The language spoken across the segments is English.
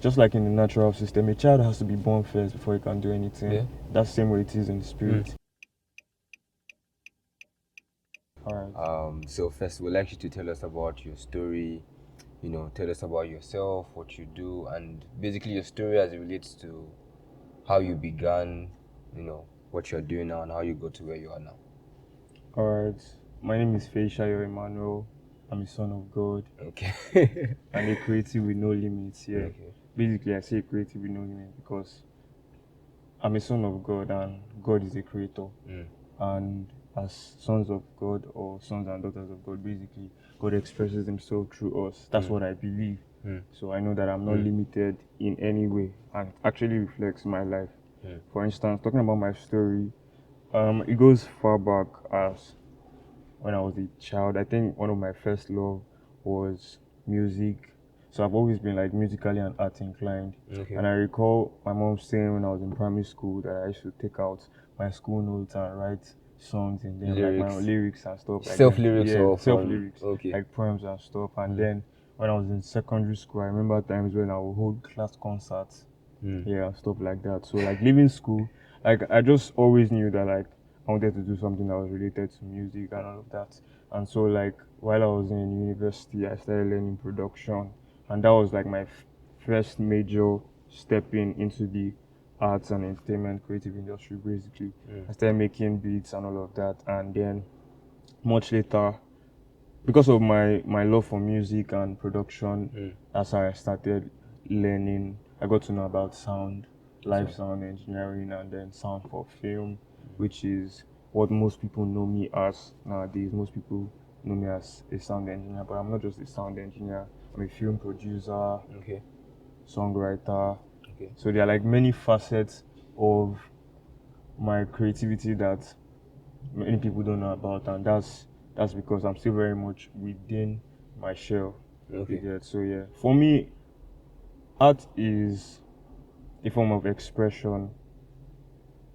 just like in the natural system, a child has to be born first before he can do anything. Yeah. That's the same way it is in the spirit. All right. So first, we'd like you to tell us about your story. Tell us about yourself, what you do, and basically your story as it relates to how you began. What you're doing now and how you got to where you are now. All right. My name is Feyisayo Emmanuel. I'm a son of God Okay. and a creative with no limits. Yeah. Okay. Basically, I say creative with no limits because I'm a son of God and God is a creator. And as sons of God or sons and daughters of God, basically, God expresses Himself through us. That's what I believe. So I know that I'm not limited in any way, and it actually reflects my life. For instance, talking about my story, it goes far back as when I was a child. I think one of my first love was music. So I've always been like musically and art inclined. Okay. And I recall my mom saying when I was in primary school that I used to take out my school notes and write songs in them, like my own lyrics and stuff like Self that. lyrics Yeah, or self from lyrics, okay. like poems and stuff. And then when I was in secondary school, I remember times when I would hold class concerts, yeah, and stuff like that. So like leaving school, like I just always knew that like I wanted to do something that was related to music and all of that. And so like while I was in university, I started learning production, and that was like my first major stepping into the arts and entertainment creative industry. Basically, I started making beats and all of that, and then much later, because of my love for music and production, that's how I started learning. I got to know about sound, live sound engineering, and then sound for film, which is what most people know me as nowadays. Most people know me as a sound engineer, but I'm not just a sound engineer. I'm a film producer, Okay. songwriter. Okay. So there are like many facets of my creativity that many people don't know about, and that's because I'm still very much within my shell. You Okay. get. So yeah, for me, art is a form of expression,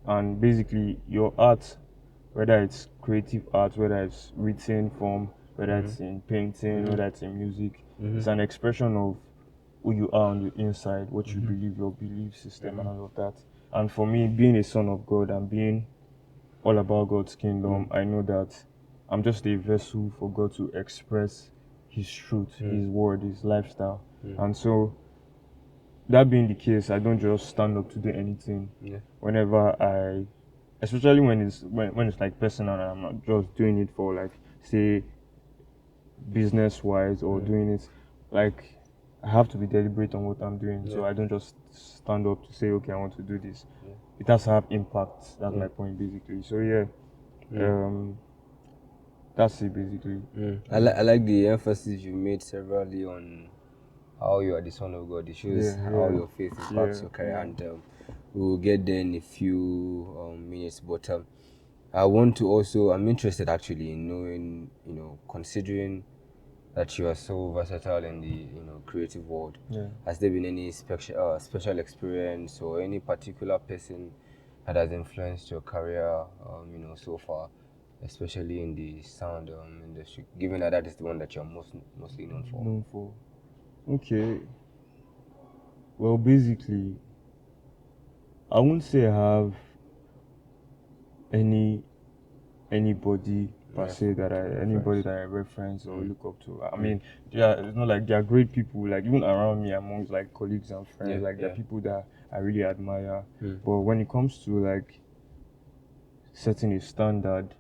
and basically your art, whether it's creative art, whether it's written form, whether it's in painting, whether it's in music, it's an expression of who you are on the inside, what you believe, your belief system, and all of that. And for me, being a son of God and being all about God's kingdom, I know that I'm just a vessel for God to express His truth, His word, His lifestyle. And so, that being the case, I don't just stand up to do anything. Yeah. Whenever especially when it's like personal, and I'm not just doing it for like say business wise or doing it like I have to be deliberate on what I'm doing. So I don't just stand up to say, okay, I want to do this. It has to have impact. That's my point basically. So yeah, um, that's it basically. I like the emphasis you made severally on how you are the son of God. It shows how your faith impacts your career, and we'll get there in a few minutes. But I'm interested actually in knowing, considering that you are so versatile in the creative world. Yeah. Has there been any special experience or any particular person that has influenced your career, so far, especially in the sound industry? Given that is the one that you're mostly known for. Known for. Okay. Well, basically, I wouldn't say I have any anybody per se that anybody that I reference or look up to. I mean, yeah, it's not like they are great people. Like even around me, amongst like colleagues and friends, like they're people that I really admire. But when it comes to like setting a standard,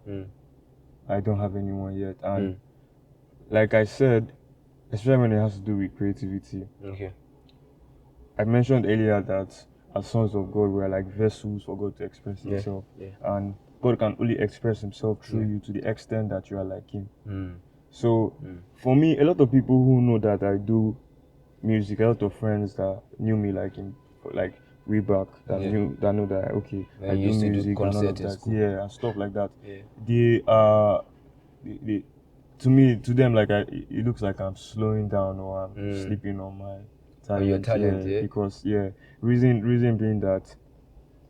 I don't have anyone yet. And like I said, especially when it has to do with creativity, Okay. I mentioned earlier that as sons of God, we're like vessels for God to express Himself. Yeah. And God can only express Himself through you to the extent that you are like Him. So, for me, a lot of people who know that I do music, a lot of friends that knew me like in like way back that know that okay, When I you do used to do music and all of concerts in that, school. yeah, and stuff like that. Yeah. They are, they, to me, to them, like it looks like I'm slowing down or I'm sleeping on my On your talent, talent, yeah. because reason being that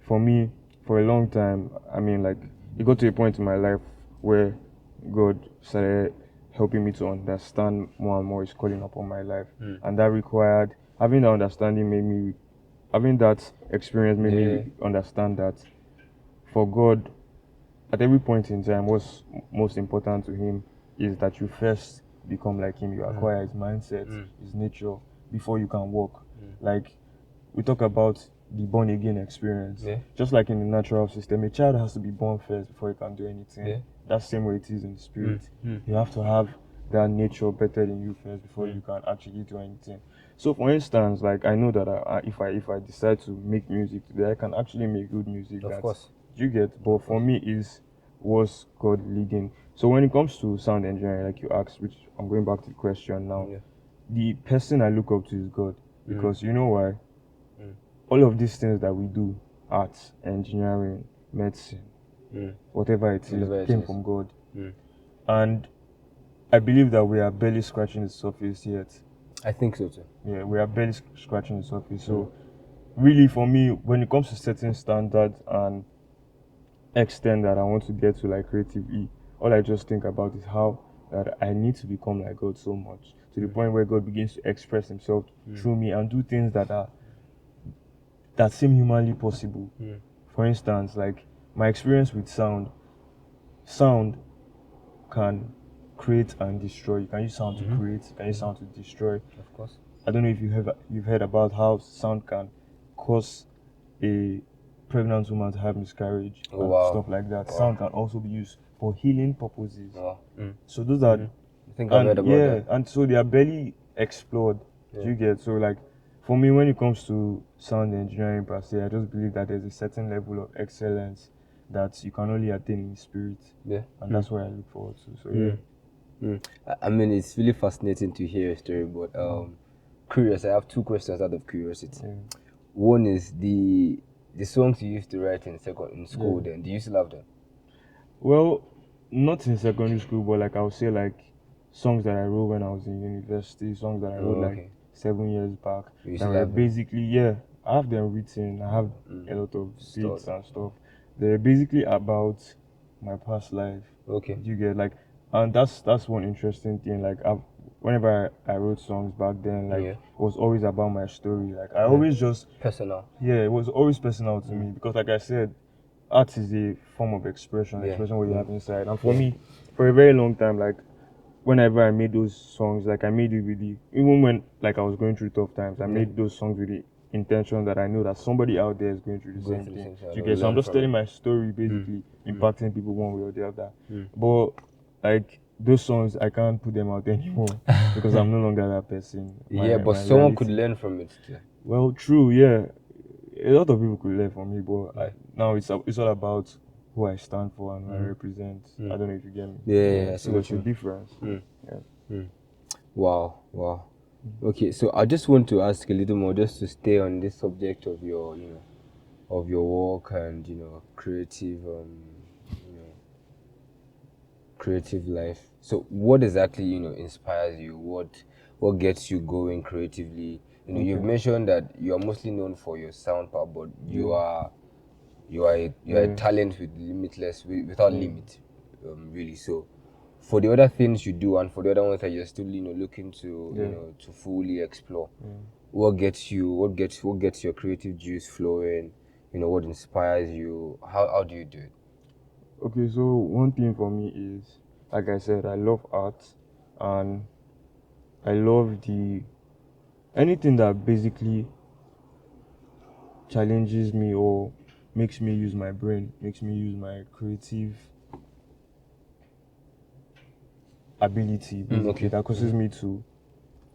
for me, for a long time, I mean, like it got to a point in my life where God started helping me to understand more and more His calling upon my life, and that required having that understanding made me, having that experience made Yeah. me understand that for God, at every point in time, what's most important to Him is that you first become like Him. You acquire His mindset, His nature before you can walk. Like we talk about the born again experience. Yeah. Just like in the natural system, a child has to be born first before he can do anything. Yeah. That's the same way it is in the spirit. You have to have that nature better than you first before you can actually do anything. So, for instance, like I know that if I decide to make music today, I can actually make good music. Of course. You get. But for me, is was God leading. So when it comes to sound engineering, like you asked, which I'm going back to the question now, Yeah. the person I look up to is God, because you know why? All of these things that we do, arts, engineering, medicine, whatever it is, Whatever it came is. from God. And I believe that we are barely scratching the surface yet. I think so too. Yeah, we are barely scratching the surface. So really for me, when it comes to setting standards and extent that I want to get to like creatively, all I just think about is how that I need to become like God so much, to the point where God begins to express Himself through me and do things that seem humanly possible. For instance, like my experience with sound can create and destroy. You can use sound to create, you can use sound to destroy. Of course. I don't know if you've heard about how sound can cause a pregnant woman to have miscarriage and Wow. stuff like that. Sound can also be used for healing purposes. Wow. So those are I think I've heard about that. and so they are barely explored. Do you get? So like for me, when it comes to sound engineering per se, I just believe that there's a certain level of excellence that you can only attain in spirit. Yeah. And that's what I look forward to. So yeah. I mean, it's really fascinating to hear your story, but curious. I have two questions out of curiosity. Yeah. One is the songs you used to write in school. Yeah. Then do you still have them? Well, not in secondary school, but like I would say like songs that I wrote when I was in university, songs that I wrote okay. like 7 years back. You That still were have them? basically I have them written. I have a lot of Stored. beats and stuff. They're basically about my past life. Okay. You get like, and that's one interesting thing. Like whenever I wrote songs back then, like it was always about my story. Like I always just Personal. it was always personal to me because, like I said, art is a form of expression, expressing what you have inside. And for me, for a very long time, like whenever I made those songs, like I made it with the even when like I was going through tough times, I made those songs with the intention that I know that somebody out there is going through the same thing. Okay, so I'm just telling my story, basically impacting people one way or the other. But like those songs, I can't put them out anymore because I'm no longer that person. But My someone could reality- learn from it too. Well, true, yeah. A lot of people could learn from me, but now it's all about who I stand for and who I represent. I don't know if you get me. Yeah, I see So what there's you a mean. difference. Yeah. Wow. Okay, so I just want to ask a little more, just to stay on this subject of your, of your work and creative, creative life. So, what exactly inspires you? What gets you going creatively? You've mentioned that you are mostly known for your sound part, but you are a talent with without limit, really. So, for the other things you do and for the other ones that you're still looking to to fully explore, what gets your creative juice flowing? What inspires you? How do you do it? Okay, so one thing for me is, like I said, I love art and I love anything that basically challenges me or makes me use my brain, makes me use my creative ability, basically, that causes me to,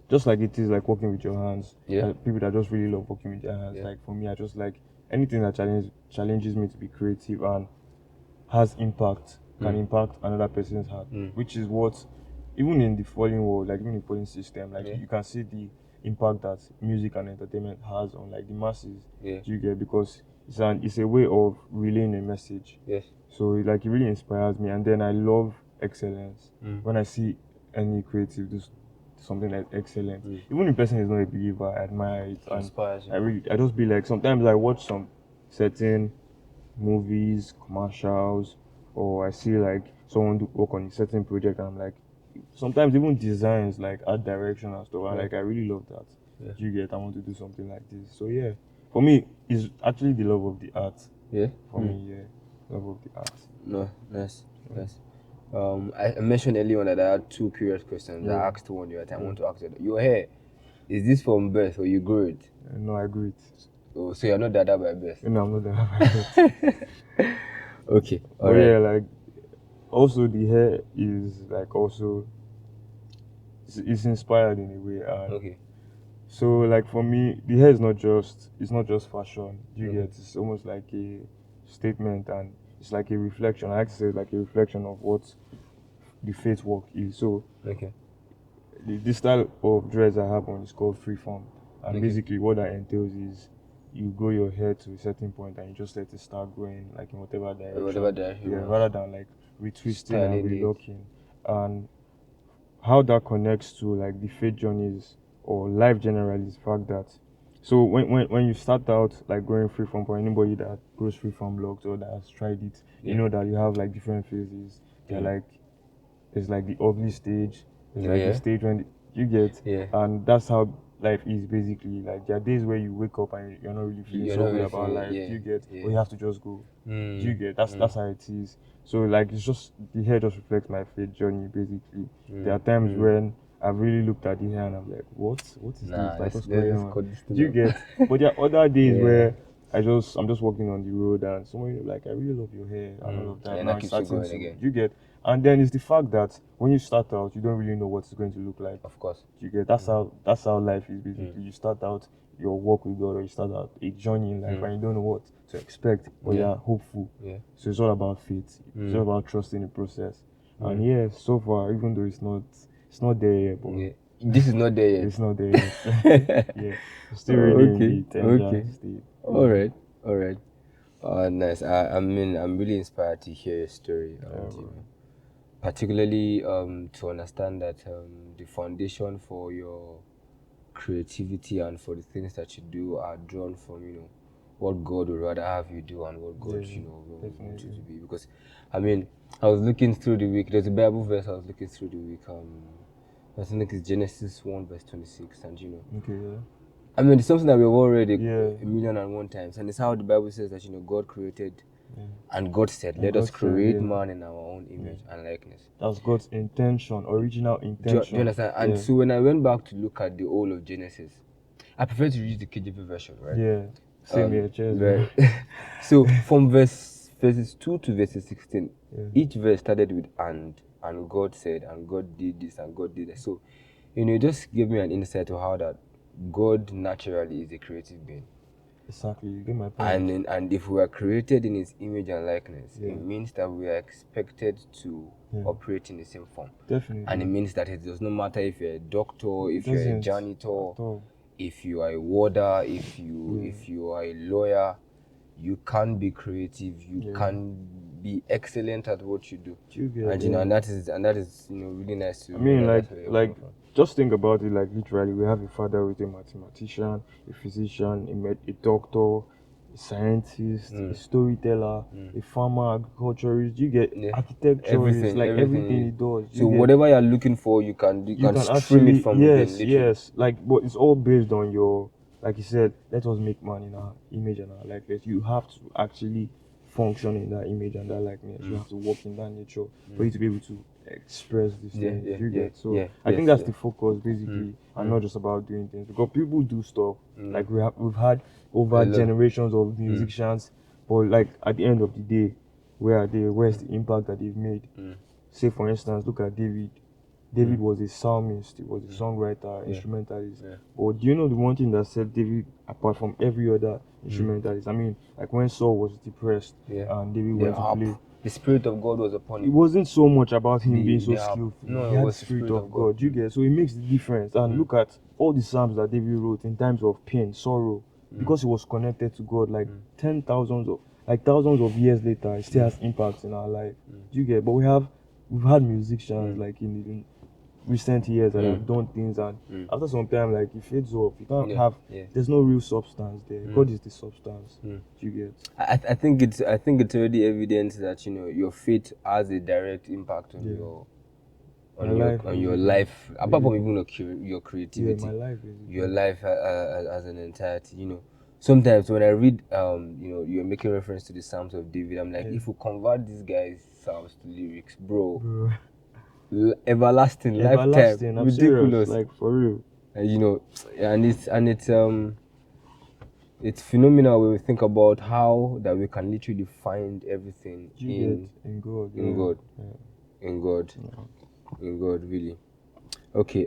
just like it is like working with your hands. People that just really love working with their hands. Like for me, I just like anything that challenges me to be creative and has impact, can impact another person's heart, which is what, even in the fallen world, like even in the fallen system, like you can see the impact that music and entertainment has on like the masses. Do you get? Because it's a way of relaying a message. Yes. So like it really inspires me, and then I love excellence. When I see any creative do something that's excellent, even if the person is not a believer, I admire it. And Inspires you. I just be like, sometimes I watch some certain movies, commercials, or I see like someone do work on a certain project, and I'm like, sometimes even designs like art direction and stuff, and like I really love that. Do you get? I want to do something like this. So yeah, for me, it's actually the love of the art. Yeah. For me, yeah, love of the art. No, nice. I mentioned earlier on that I had 2 curious questions. I asked one you. I want to ask you. Your hair, is this from birth or you grew it? No, I grew it. Oh, so you're not Dada by birth? No, I'm not that by birth. Okay, but yeah, like also the hair is like also it's inspired in a way. And okay. So like for me, the hair is not just fashion. You get, it's almost like a statement, and it's like a reflection. I like to say it's like a reflection of what the faith work is. So this style of dress I have on is called freeform, and basically what that entails is you grow your hair to a certain point and you just let it start growing like in whatever direction. Yeah, rather than like retwisting and relocking. And how that connects to like the faith journeys or life generally is the fact that so when you start out like growing free from, for anybody that grows free from locks or that has tried it, you know that you have like different phases. They're like there's like the ugly stage, there's like the stage when you get, and that's how life is basically. Like there are days where you wake up and you're not really feeling so good about life. You get, or you have to just go. You get, that's how it is. So like it's just the hair just reflects my faith journey basically. There are times when I've really looked at the hair and I'm like, what is this? Like what's going on? You get? But there are other days where I'm just walking on the road and someone like, I really love your hair and all of that. And now that keeps you going again. You get? And then it's the fact that when you start out, you don't really know what it's going to look like. Of course. You get? That's how life is basically. You start out your walk with God, or you start out a journey in life and you don't know what to expect, but you're hopeful. So it's all about faith. It's all about trusting the process. And so far, even though it's not there yet, but this is not there yet. It's not there yet. Still really All right. Nice. I mean, I'm really inspired to hear your story, particularly to understand that the foundation for your creativity and for the things that you do are drawn from what God would rather have you do and what God want you to be. Because I mean, I was looking through the week. There's a Bible verse I was looking through the week. I think it's Genesis 1 verse 26, and I mean, it's something that we've all read a million and one times, and it's how the Bible says that God created, and God said, "Let us create man in our own image and likeness." That's God's intention, original intention. Do you understand? And so when I went back to look at the whole of Genesis, I prefer to read the KJV version, right? Yeah, same here. Cheers. So from verses 2 to verses 16, each verse started with and God said, and God did this, and God did that. So, it just gave me an insight to how that God naturally is a creative being. Exactly, you get my point. And if we are created in His image and likeness, it means that we are expected to operate in the same form. Definitely. And it means that it does not matter if you're a doctor, if you're a janitor, if you are a warder, if you are a lawyer, you can be creative. You can be excellent at what you do. And that is really nice to. I mean, like just think about it. Like literally, we have a father with a mathematician, a physician, a doctor, a scientist, a storyteller, a farmer, agriculturist. You get architecture. Everything, like everything he does. So whatever you're looking for, you can stream it from within. Yes. Like, but it's all based on your. Like you said, let us make man in our image and our likeness. You have to actually function in that image and that likeness. You have to work in that nature for you to be able to express this thing. So I think that's the focus basically, and not just about doing things. Because people do stuff like we've had over generations of musicians, but like at the end of the day, where are they? Where's the impact that they've made? Say for instance, look at David. David was a psalmist, he was a songwriter, instrumentalist. But do you know the one thing that set David apart from every other instrumentalist? I mean, like when Saul was depressed and David went to play, the Spirit of God was upon him. It wasn't so much about him being so skillful. No, he had the Spirit of God. You get, so it makes the difference. And look at all the psalms that David wrote in times of pain, sorrow, because he was connected to God. Like thousands of years later, it still has impact in our life. You get, but we've had musicians like in recent years that have done things, and after some time, like it fades off. You can't have. There's no real substance there. God is the substance. You get. I think it's already evident that your faith has a direct impact on your life, apart from even your creativity, my life your life as an entirety. Sometimes when I read, you're making reference to the Psalms of David, I'm like, if we convert these guys' Psalms to lyrics, bro, everlasting, lifetime, I'm ridiculous, serious, like for real. And it's phenomenal when we think about how that we can literally find everything in God, in God, really. Okay,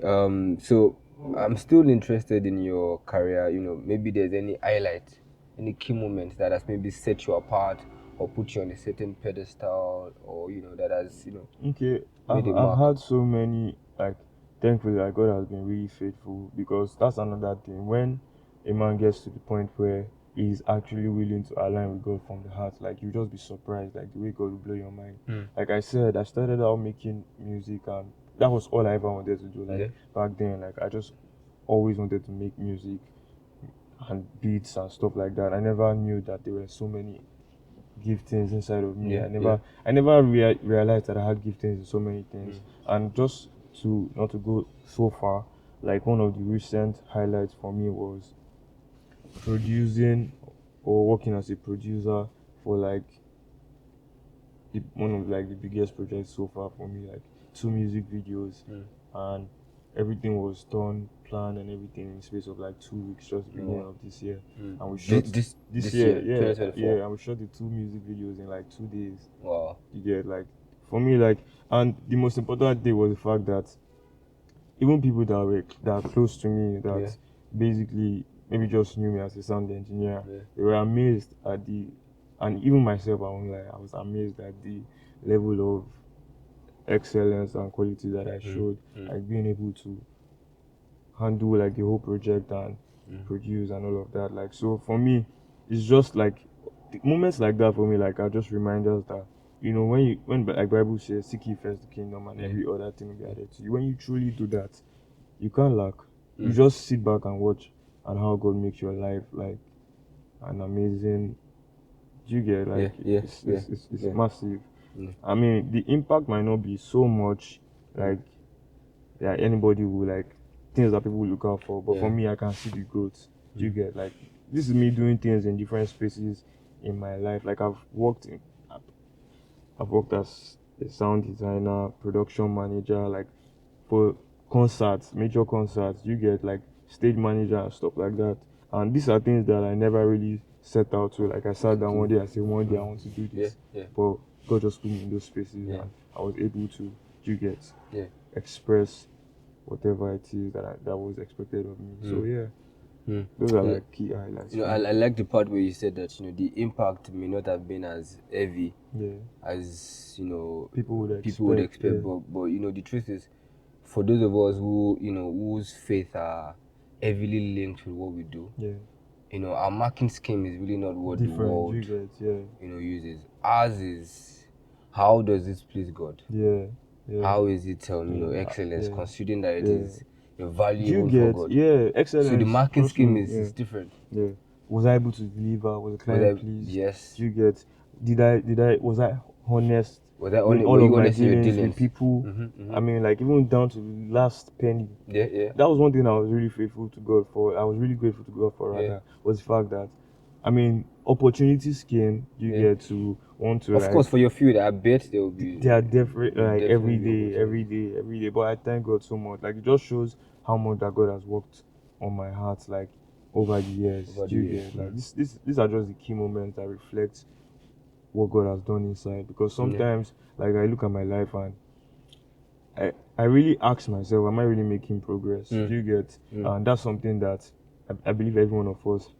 so I'm still interested in your career. Maybe there's any highlight, any key moment that has maybe set you apart or put you on a certain pedestal, or that has Okay, made a I've mark. had so many, like, thankfully, like, God has been really faithful, because that's another thing. When a man gets to the point where he's actually willing to align with God from the heart, like, you just be surprised, like, the way God will blow your mind. Like I said, I started out making music, and that was all I ever wanted to do. Like, back then, like, I just always wanted to make music and beats and stuff like that. I never knew that there were so many giftings inside of me. I never realized that I had giftings in so many things. And just to not to go so far, like, one of the recent highlights for me was producing or working as a producer for, like, one of, like, the biggest projects so far for me, like 2 music videos, and everything was done, planned, and everything in the space of like 2 weeks, just the beginning of this year. And we shot this year, 2024. and we shot the 2 music videos in like 2 days. Wow. You get, like, for me, like, and the most important thing was the fact that even people that are close to me, that basically maybe just knew me as a sound engineer, they were amazed at and even myself, I won't lie, I was amazed at the level of excellence and quality that I showed, like being able to handle, like, the whole project and produce and all of that. Like, so for me, it's just like moments like that for me, like, are just reminders that, when like Bible says, seek ye first the kingdom, and every other thing will be added to you. When you truly do that, you can't lack. You just sit back and watch, and how God makes your life like an amazing. You get, like, it's massive. I mean, the impact might not be so much, like, anybody will, like, things that people will look out for, but for me, I can see the growth. You get, like, this is me doing things in different spaces in my life. Like, I've worked as a sound designer, production manager, like, for concerts, major concerts. You get, like, stage manager and stuff like that. And these are things that I never really set out to. Like, I sat down one day, I said, one day I want to do this. But God just put me in those spaces, and I was able to, express whatever it is that was expected of me. So those are like key highlights. I like the part where you said that the impact may not have been as heavy as people would expect, but the truth is, for those of us who whose faith are heavily linked with what we do, our marking scheme is really not what different, the world uses. Ours is, how does this please God? How is it excellence, considering that it is valuable for God? Excellence. So the marking scheme is different. Was I able to deliver? Was the client pleased? Yes. You get, was I honest? Was I all were of you my honest in your dealings dealings with people? I mean, like, even down to the last penny. That was one thing I was really faithful to God for. I was really grateful to God for, rather, was the fact that, I mean, opportunities came. You get to want to, of course, for your field, I bet there will be. They are different, like, every day. But I thank God so much. Like, it just shows how much that God has worked on my heart, like, over the years. Like, these are just the key moments that reflect what God has done inside. Because sometimes, like, I look at my life and I really ask myself, am I really making progress? Do you get? And that's something that I believe every one of us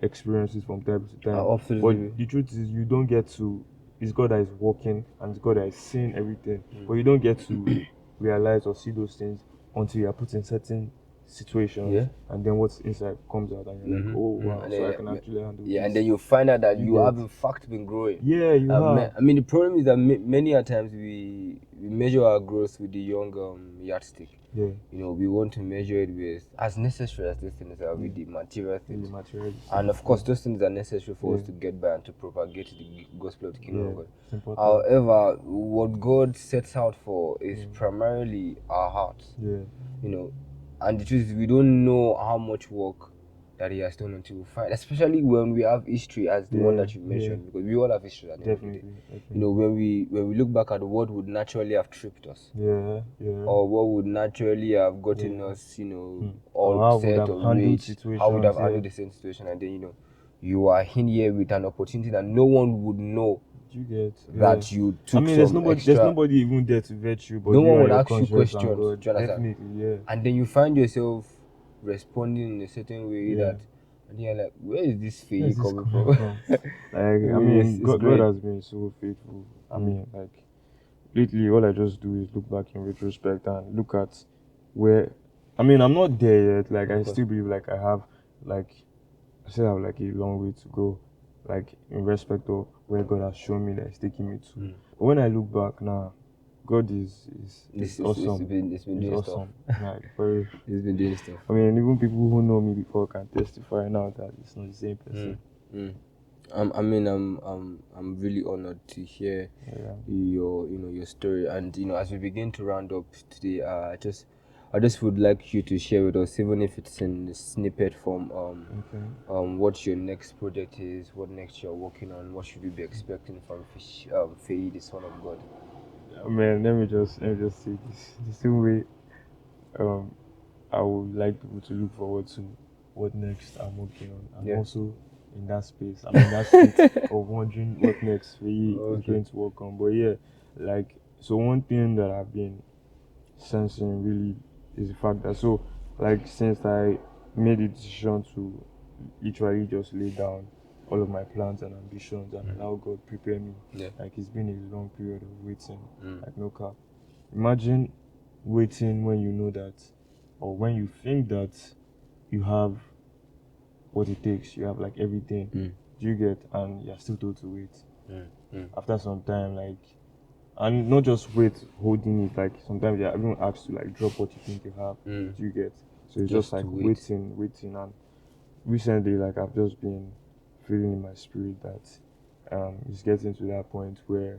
experiences from time to time. Absolutely. But the truth is, you don't get to. It's God that is working, and it's God that is seeing everything. But you don't get to realize or see those things until you are put in certain situations, and then what's inside comes out, and you're like, oh wow, so I can actually handle this. And then you find out that you have in fact been growing. Yeah, you have. I mean, the problem is that many a times we measure our growth with the young yardstick. Yeah. You know, we want to measure it with, as necessary as these things are, with the material things. And of course, those things are necessary for us to get by and to propagate the gospel of the kingdom of God. It's important. However, what God sets out for is primarily our hearts. Yeah. You know, and the truth is, we don't know how much work that He has done until we find, especially when we have history as the one that you mentioned, because we all have history at the end of the day. You know, when we look back at what would naturally have tripped us, or what would naturally have gotten us, you know, all upset or rage, how would have handled the same situation, and then, you know, you are in here with an opportunity that no one would know. You get that you took. I mean, there's nobody even there to vet you, but no you one and would your ask you conscience and questions. God. Definitely, yeah. And then you find yourself responding in a certain way that, and you're like, where is this Feyi coming from? Like, I mean, God has been so faithful. I mean, like, lately, all I just do is look back in retrospect and look at where. I mean, I'm not there yet. Like, I still believe like I have, like, I still have like a long way to go, like in respect of where God has shown me that He's taking me to. But when I look back now, God is awesome. It's been doing awesome. Stuff. Like, very. It's been doing stuff. I mean, even people who know me before can testify now that it's not the same person. I mean, I'm really honored to hear your story, and you know, as we begin to round up today, I just would like you to share with us, even if it's in a snippet form, what your next project is, what next you're working on, what should we be expecting from Feyi, the Son of God. Man, let me just say this. The same way, I would like people to look forward to what next I'm working on. I'm also in that space. I'm in that state of wondering what next Feyi is going to work on. But yeah, like, so one thing that I've been sensing really is the fact that, so like, since I made the decision to literally just lay down all of my plans and ambitions and allow God prepare me, like, it's been a long period of waiting, like, no cap. Imagine waiting when you know that, or when you think that you have what it takes, you have like everything, you get, and you're still told to wait. After some time, like, and not just wait holding it, like sometimes you're even asked to like drop what you think you have, you get. So it's just like waiting, and recently, like, I've just been feeling in my spirit that it's getting to that point where,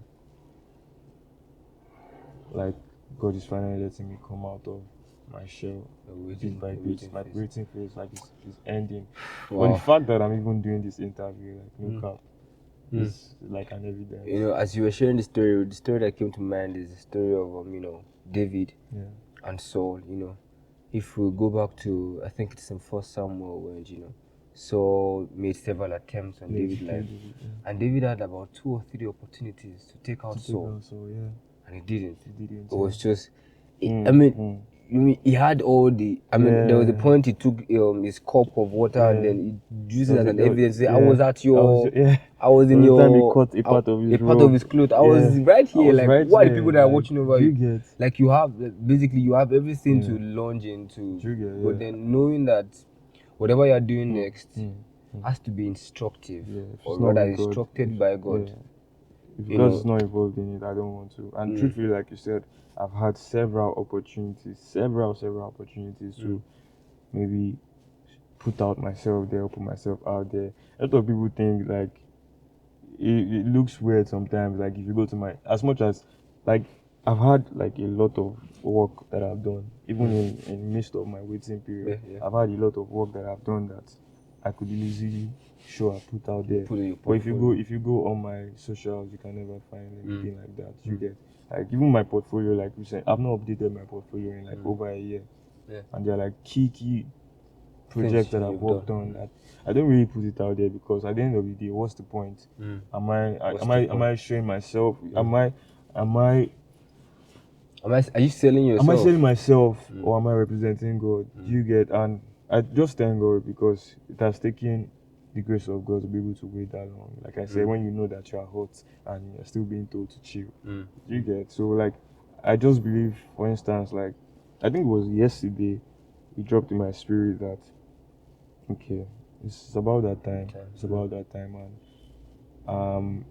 like, God is finally letting me come out of my shell bit by bit. My waiting phase, like, is ending. But the fact that I'm even doing this interview, like, no cap, is like an evidence. You know, as you were sharing the story that came to mind is the story of you know, David and Saul. You know, if we go back to, I think it's in 1 Samuel, where, you know, Saul made several attempts on David's life, and David had about 2 or 3 opportunities to take out Saul, and he didn't. It was just, I mean, you mean he had all the, I mean, there was a point he took his cup of water and then he used it as an evidence. I was at your, I was in your, time he cut a part of his clothes. I was right here, like, right, why the people that are watching over you? Get. Like, you have, basically, you have everything to launch into, but then knowing that whatever you're doing next has to be instructive, or rather instructed by God. If God is not involved in it, I don't want to. And truthfully, like you said, I've had several opportunities to maybe put myself out there. A lot of people think, like, it looks weird sometimes. Like, if you go to as much as, like, I've had like a lot of work that I've done, even in midst of my waiting period. I've had a lot of work that I've done that I could easily show I put out there. But if you go on my socials, you can never find anything like that. You get, like, even my portfolio, like you said, I've not updated my portfolio in like over a year. And they're like key projects that I've worked on that I don't really put it out there, because at the end of the day, what's the point? Am I showing myself? Are you selling yourself? Am I selling myself, or am I representing God? You get, and I just thank God, because it has taken the grace of God to be able to wait that long. Like I said, when you know that you are hot and you're still being told to chill, you get. So, like, I just believe, for instance, like, I think it was yesterday, it dropped in my spirit that, okay, it's about that time. It's about that time, and I'm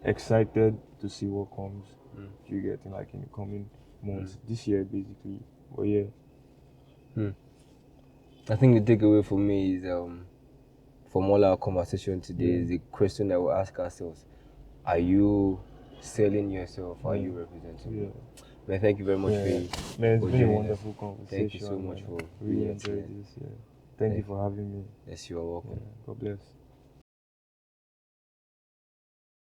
excited to see what comes. You get in like in the coming months, this year basically. But yeah. I think the takeaway for me is from all our conversation today is the question that we ask ourselves: are you selling yourself? Are you representing? Yeah. Man, thank you very much for Man, it's been a wonderful conversation. Thank you so much for really being enjoyed here. this. Yeah. Thank you for having me. Yes, you are welcome. God bless.